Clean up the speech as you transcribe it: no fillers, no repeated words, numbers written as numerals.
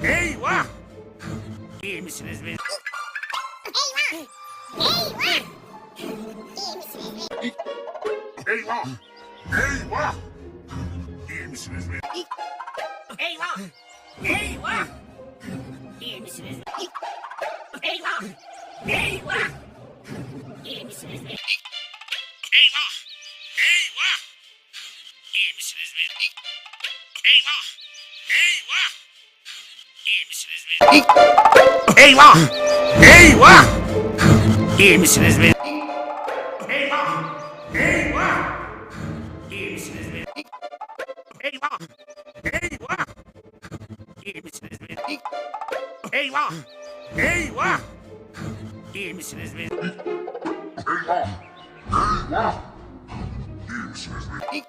Eyvah! İyi misiniz be? Eyvah! Eyvah! İyi misiniz be? Eyvah! Eyvah! İyi misiniz be? Eyvah! Eyvah! İyi misiniz be? Eyvah! Eyvah! İyi misiniz be? Eyvah! Eyvah! İyi misiniz be? Eyvah! Eyvah! İyi misiniz be? Eyvah! Eyvah! İyi misiniz be? Eyvah! Eyvah! İyi misiniz be? Eyvah! Eyvah! İyi misiniz be? Eyvah! Eyvah! İyi misiniz be? Eyvah! Eyvah!